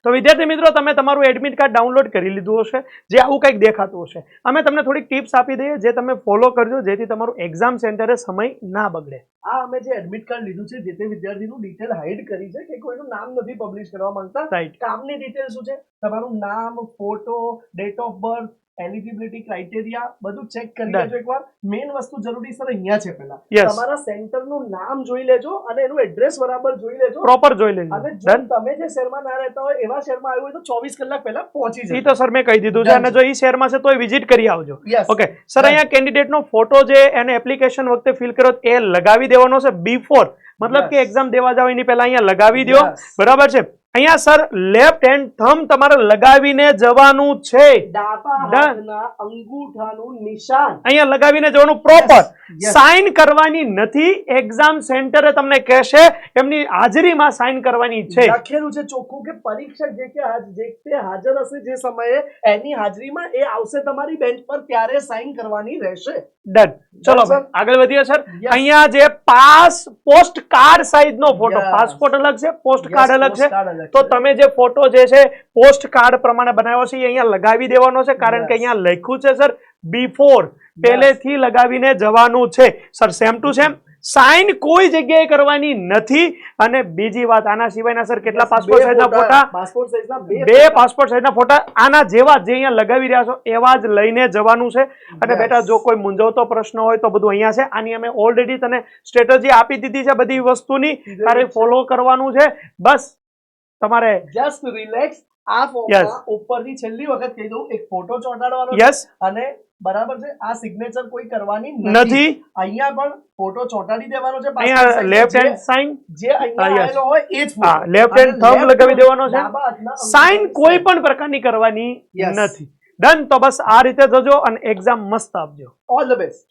તો વિદ્યાર્થી મિત્રો, તમે તમારું એડમિટ કાર્ડ ડાઉનલોડ કરી લીધું હશે, જે આવું કંઈક દેખાતું હશે. અમે તમને થોડીક ટિપ્સ આપી દઈએ જે તમે ફોલો કરજો, જેથી તમારું એક્ઝામ સેન્ટરે સમય ના બગડે. આ અમે જે એડમિટ કાર્ડ લીધું છે, જે તે વિદ્યાર્થીનું ડિટેલ હાઇડ કરી છે કે કોઈનું નામ નથી પબ્લિશ કરવા માંગતા. રાઈટ. કામની ડિટેલ શું છે, તમારું નામ, photo, date of birth, eligibility criteria બધું ચેક કરી લેજો એકવાર. મેઇન વસ્તુ જરૂરી સર અહીંયા છે, પહેલા તમારા સેન્ટરનું નામ જોઈ લેજો અને એનું એડ્રેસ બરાબર જોઈ લેજો, પ્રોપર જોઈ લેજો. અને જો તમે જે શહેરમાં ના રહેતા હોય એવા શહેરમાં આવ્યું હોય તો 24 કલાક પહેલા પહોંચી જજો. ઈ તો સર મેં કહી દીધું છે, અને જો ઈ શહેરમાં છે તોય વિઝિટ કરી આવજો. Yes. ઓકે સર, અહીંયા કેન્ડિડેટનો ફોટો જે એને એપ્લિકેશન વખતે ફિલ કર્યો એ લગાવી દેવાનો છે બિફોર, મતલબ કે એક્ઝામ દેવા જાવ એની પહેલા અહીંયા લગાવી દો. બરાબર છે. અહીંયા સર લેફ્ટ હેન્ડ થંબ તમારે લગાવીને જવાનું છે. ડાબા હાથના અંગૂઠાનું નિશાન અહીંયા લગાવીને જવાનું પ્રોપર. સાઇન કરવાની નથી. એક્ઝામ સેન્ટરે તમને કહેશે એમની હાજરીમાં સાઇન કરવાની છે. લખેલું છે ચોખ્ખું કે પરીક્ષક જે તે હાજર હશે જે સમયે એની હાજરીમાં એ આવશે તમારી બેન્ચ પર, ત્યારે સાઇન કરવાની રહેશે. ડન. ચલો આગળ વધીએ સર. અહીંયા જે પોસ્ટ કાર્ડ સાઇઝ નો ફોટો, પાસપોર્ટ અલગ છે, પોસ્ટ કાર્ડ અલગ છે, તો તમે જે ફોટો જે છે પોસ્ટ કાર્ડ પ્રમાણે બનાવ્યો છે એ અહીંયા લગાવી દેવાનો છે, કારણ કે અહીંયા લખ્યું છે સર બિફોર, પહેલેથી લગાવીને જવાનું છે. Sir same to same sign કોઈ જગ્યાએ કરવાની નથી. અને બીજી વાત, આના સિવાયના સર કેટલા પાસપોર્ટ સાઇઝના ફોટા? બે પાસપોર્ટ સાઇઝના ફોટા આના જેવા જે અહીંયા લગાવી રહ્યા છો એવા જ લઈને જવાનું છે. અને બેટા જો કોઈ મૂંઝવતો પ્રશ્ન હોય તો બધું અહીંયા છે. આની અમે ઓલરેડી તને સ્ટ્રેટેજી આપી દીધી છે બધી વસ્તુની, તારે ફોલો કરવાનું છે. બસ તમારે જસ્ટ રિલેક્સ. આ ફોર્મમાં ઉપરથી છેલ્લી વખત કહી દઉં, એક ફોટો ચોંટાડવાનો યસ, અને બરાબર છે આ સિગ્નેચર કોઈ કરવાની નથી. અહીંયા પણ ફોટો ચોંટાડી દેવાનો છે. અહીંયા લેફ્ટ હેન્ડ સાઇન જે અહીંયા આવેલો હોય એ જ હા, લેફ્ટ હેન્ડ થંબ લગાવી દેવાનો છે. સાઇન કોઈ પણ પ્રકારની કરવાની નથી. ડન. તો બસ આ રીતે જજો અને એક્ઝામ મસ્ત આપજો. All the best.